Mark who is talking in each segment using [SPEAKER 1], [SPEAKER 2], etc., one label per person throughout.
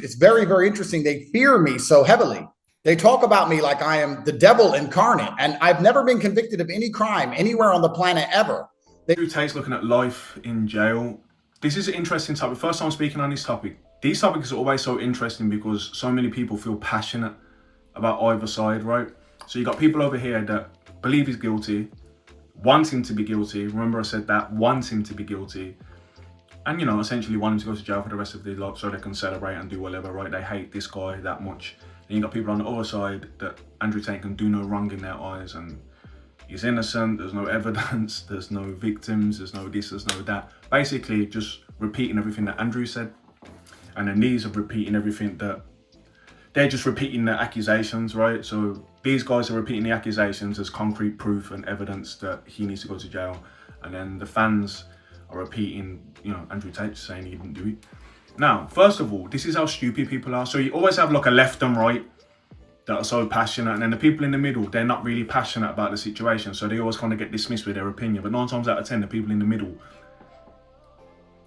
[SPEAKER 1] it's very, very interesting. They fear me so heavily. They talk about me like I am the devil incarnate, and I've never been convicted of any crime anywhere on the planet ever.
[SPEAKER 2] Andrew Tate's looking at life in jail. This is an interesting topic. First time speaking on this topic. These topics are always so interesting because so many people feel passionate about either side, right? So you got people over here that believe he's guilty, want him to be guilty. Remember I said that, want him to be guilty. And, you know, essentially want him to go to jail for the rest of their life so they can celebrate and do whatever, right? They hate this guy that much. And you got people on the other side that Andrew Tate can do no wrong in their eyes and he's innocent, there's no evidence, there's no victims, there's no this, there's no that. Basically just repeating everything that Andrew said. And then these are repeating everything that, they're just repeating the accusations, right? So these guys are repeating the accusations as concrete proof and evidence that he needs to go to jail. And then the fans are repeating, you know, Andrew Tate saying he didn't do it. Now, first of all, this is how stupid people are. So you always have like a left and right that are so passionate, and then the people in the middle, they're not really passionate about the situation, so they always kind of get dismissed with their opinion. But 9 times out of 10, the people in the middle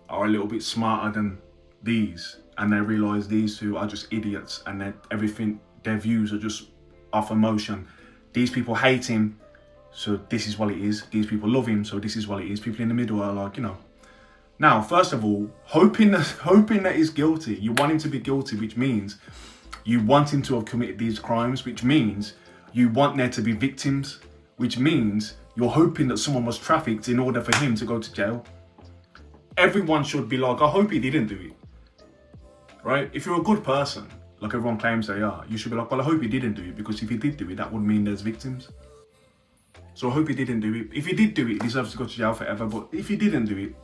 [SPEAKER 2] are a little bit smarter than these, and they realise these two are just idiots, and that everything, their views are just off emotion. These people hate him, so this is what it is. These people love him, so this is what it is. People in the middle are like, you know. Now, first of all, hoping that he's guilty. You want him to be guilty, which means you want him to have committed these crimes, which means you want there to be victims, which means you're hoping that someone was trafficked in order for him to go to jail. Everyone should be like, I hope he didn't do it, right? If you're a good person, like everyone claims they are, you should be like, well, I hope he didn't do it, because if he did do it, that would mean there's victims. So I hope he didn't do it. If he did do it, he deserves to go to jail forever, but if he didn't do it,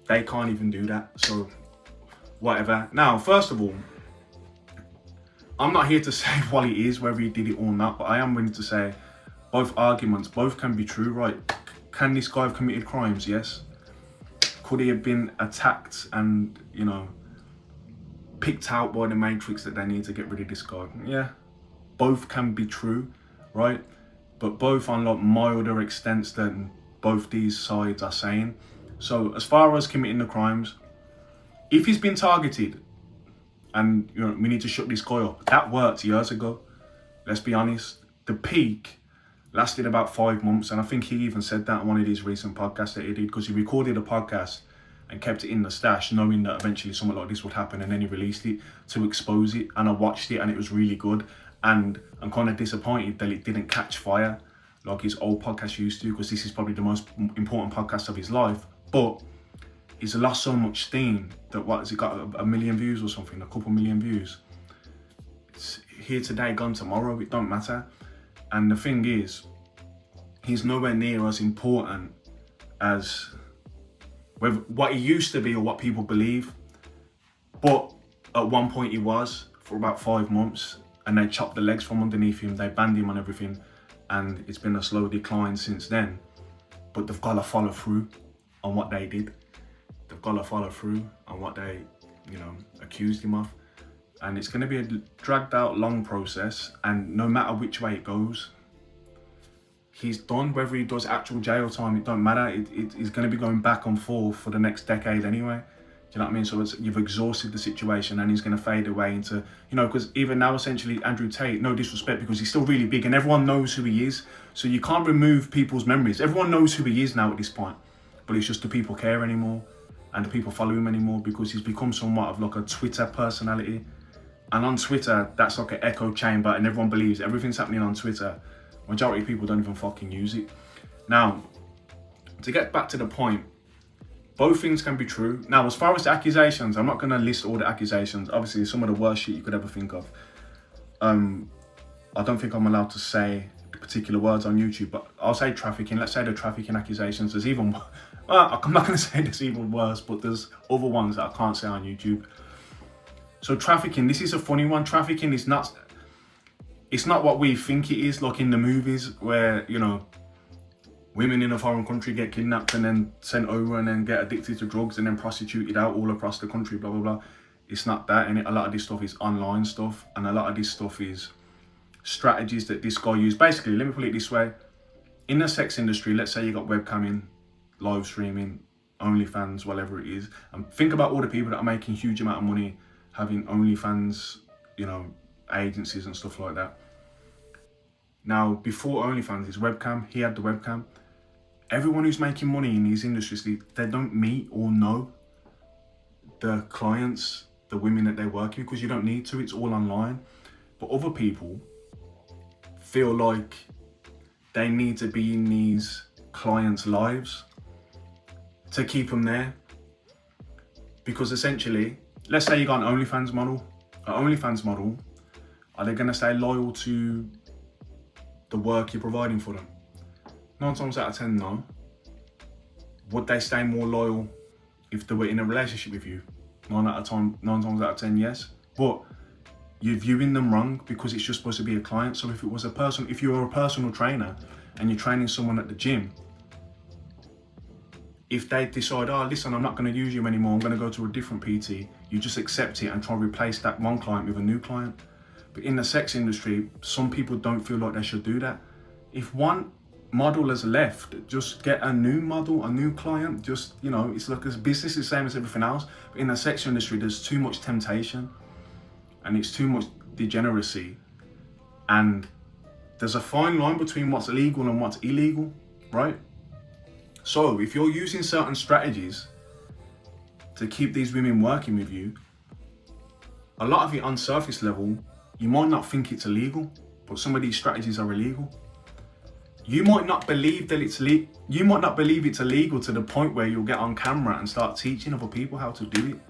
[SPEAKER 2] they can't even do that, so whatever. Now, first of all, I'm not here to say what it is, whether he did it or not, but I am willing to say both arguments, both can be true, right? Can this guy have committed crimes? Yes. Could he have been attacked and, you know, picked out by the Matrix that they need to get rid of this guy? Yeah. Both can be true, right? But both on like milder extents than both these sides are saying. So as far as committing the crimes, if he's been targeted and, you know, we need to shut this guy up, that worked years ago. Let's be honest. The peak lasted about 5 months, and I think he even said that on one of these recent podcasts that he did, because he recorded a podcast and kept it in the stash, knowing that eventually something like this would happen, and then he released it to expose it, and I watched it and it was really good. And I'm kind of disappointed that it didn't catch fire like his old podcast used to, because this is probably the most important podcast of his life. But he's lost so much steam that, what has it got, a million views or something, a couple million views. It's here today, gone tomorrow, it don't matter. And the thing is, he's nowhere near as important as what he used to be or what people believe. But at one point he was, for about 5 months, and they chopped the legs from underneath him, they banned him on everything, and it's been a slow decline since then. But they've got to follow through on what they did. They've got to follow through on what they, you know, accused him of. And it's going to be a dragged out, long process. And no matter which way it goes, he's done. Whether he does actual jail time, it don't matter. He's going to be going back and forth for the next decade anyway. Do you know what I mean? So you've exhausted the situation, and he's going to fade away into, you know, because even now, essentially, Andrew Tate, no disrespect, because he's still really big and everyone knows who he is. So you can't remove people's memories. Everyone knows who he is now at this point. But it's just, do people care anymore? And do people follow him anymore? Because he's become somewhat of like a Twitter personality. And on Twitter, that's like an echo chamber, and everyone believes everything's happening on Twitter. Majority of people don't even fucking use it. Now, to get back to the point, both things can be true. Now, as far as the accusations, I'm not going to list all the accusations. Obviously, some of the worst shit you could ever think of. I don't think I'm allowed to say particular words on YouTube, but I'll say trafficking. Let's say the trafficking accusations. There's even, well, I'm not going to say there's even worse, but there's other ones that I can't say on YouTube. So trafficking, this is a funny one. Trafficking is not, it's not what we think it is, like in the movies where, you know, women in a foreign country get kidnapped and then sent over and then get addicted to drugs and then prostituted out all across the country, blah, blah, blah. It's not that, and a lot of this stuff is online stuff, and a lot of this stuff is strategies that this guy used. Basically, let me put it this way. In the sex industry, let's say you got webcamming, live streaming, OnlyFans, whatever it is. And think about all the people that are making huge amount of money having OnlyFans, you know, agencies and stuff like that. Now, before OnlyFans, his webcam, he had the webcam. Everyone who's making money in these industries, they don't meet or know the clients, the women that they're working with, because you don't need to, it's all online. But other people feel like they need to be in these clients' lives to keep them there. Because essentially, let's say you got an OnlyFans model. An OnlyFans model, are they gonna stay loyal to the work you're providing for them? 9 times out of 10, no. Would they stay more loyal if they were in a relationship with you? 9 times out of 10, yes. But you're viewing them wrong because it's just supposed to be a client. So if you were a personal trainer and you're training someone at the gym, if they decide, oh, listen, I'm not going to use you anymore, I'm going to go to a different PT, you just accept it and try and replace that one client with a new client. But in the sex industry, some people don't feel like they should do that. If one model has left, just get a new model, a new client. Just, you know, it's like a business, the same as everything else. But in the sex industry, there's too much temptation and it's too much degeneracy. And there's a fine line between what's legal and what's illegal, right? So if you're using certain strategies to keep these women working with you, a lot of it on surface level, you might not think it's illegal, but some of these strategies are illegal. You might not believe that you might not believe it's illegal to the point where you'll get on camera and start teaching other people how to do it.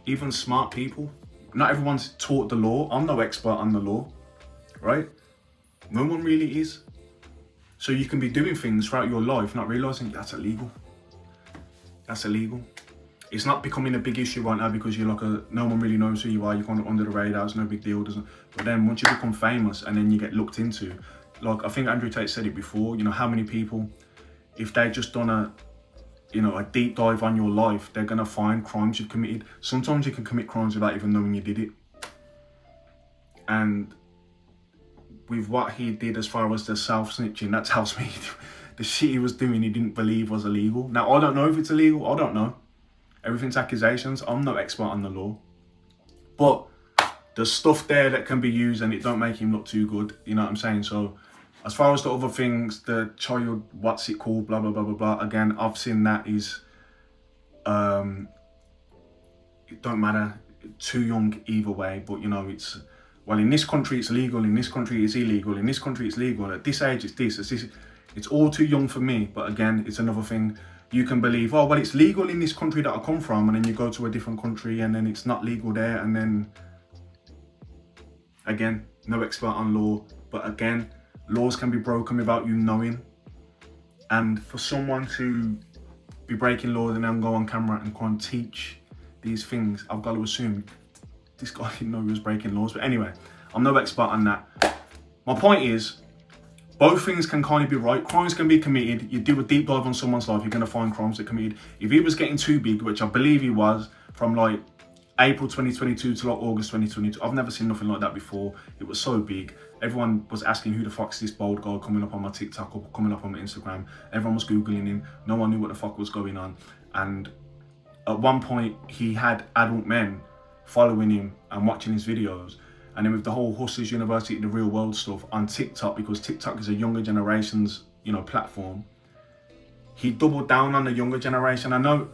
[SPEAKER 2] Even smart people. Not everyone's taught the law. I'm no expert on the law, right? No one really is. So you can be doing things throughout your life, not realizing that's illegal. That's illegal. It's not becoming a big issue right now because you're like no one really knows who you are. You're kind of under the radar. It's no big deal, doesn't. But then once you become famous and then you get looked into, like I think Andrew Tate said it before. You know how many people, if they just done a deep dive on your life, they're gonna find crimes you've committed. Sometimes you can commit crimes without even knowing you did it. And with what he did as far as the self-snitching, that tells me the shit he was doing he didn't believe was illegal. Now, I don't know if it's illegal, I don't know. Everything's accusations, I'm no expert on the law. But there's stuff there that can be used and it don't make him look too good, you know what I'm saying? So, as far as the other things, the child, what's it called, blah, blah, blah, blah, blah. Again, I've seen that is, it don't matter, too young either way, but you know, it's, well, in this country it's legal, in this country it's illegal, in this country it's legal, at this age it's this, it's all too young for me. But again, it's another thing. You can believe, oh, well, it's legal in this country that I come from, and then you go to a different country and then it's not legal there, and then, again, no expert on law, but again, laws can be broken without you knowing. And for someone to be breaking laws and then go on camera and go and teach these things, I've got to assume this guy didn't know he was breaking laws. But anyway, I'm no expert on that. My point is, both things can kind of be right. Crimes can be committed. You do a deep dive on someone's life, you're going to find crimes that committed. If he was getting too big, which I believe he was, from like April 2022 to like August 2022, I've never seen nothing like that before. It was so big. Everyone was asking who the fuck's this bald guy coming up on my TikTok or coming up on my Instagram. Everyone was Googling him. No one knew what the fuck was going on. And at one point, he had adult men following him and watching his videos. And then with the whole Hustlers University, the real world stuff on TikTok, because TikTok is a younger generation's, platform, he doubled down on the younger generation. I know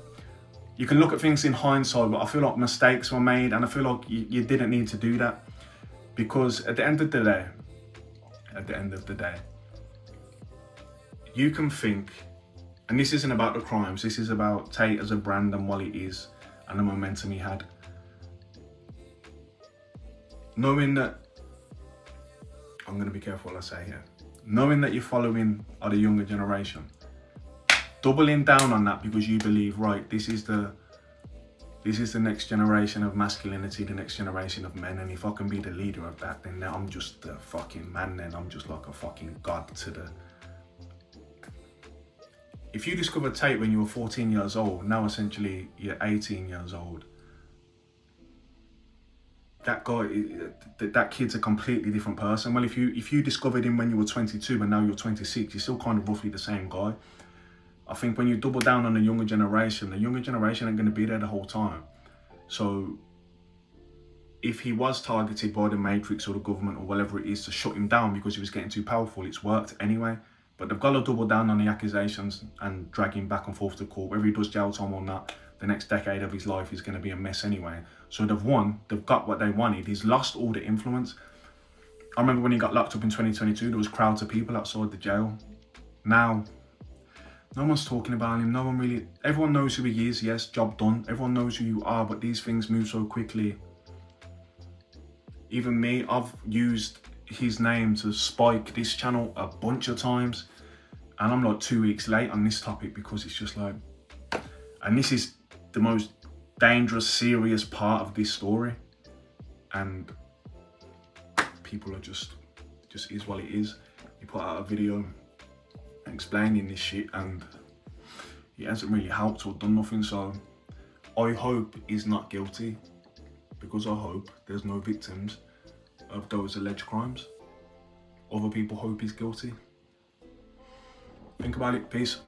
[SPEAKER 2] you can look at things in hindsight, but I feel like mistakes were made, and I feel like you didn't need to do that. Because at the end of the day, you can think, and this isn't about the crimes, this is about Tate as a brand and what it is and the momentum he had. Knowing that, I'm going to be careful what I say here, knowing that you're following the younger generation, doubling down on that because you believe, right, this is the next generation of masculinity, the next generation of men, and if I can be the leader of that, then I'm just the fucking man, then I'm just like a fucking god to the... If you discovered Tate when you were 14 years old, now essentially you're 18 years old, that guy, that kid's a completely different person. Well, if you discovered him when you were 22 and now you're 26, you're still kind of roughly the same guy. I think when you double down on the younger generation ain't going to be there the whole time. So if he was targeted by the Matrix or the government or whatever it is to shut him down because he was getting too powerful, it's worked anyway. But they've got to double down on the accusations and drag him back and forth to court. Whether he does jail time or not, the next decade of his life is going to be a mess anyway. So they've won, they've got what they wanted. He's lost all the influence. I remember when he got locked up in 2022, there was crowds of people outside the jail. Now, no one's talking about him. Everyone knows who he is. Yes, job done. Everyone knows who you are, but these things move so quickly. Even me, I've used his name to spike this channel a bunch of times, and I'm like 2 weeks late on this topic because it's just like, and this is the most dangerous, serious part of this story, and people are just is what it is. He put out a video explaining this shit, and it hasn't really helped or done nothing. So I hope he's not guilty, because I hope there's no victims of those alleged crimes. Other people hope he's guilty. Think about it. Peace.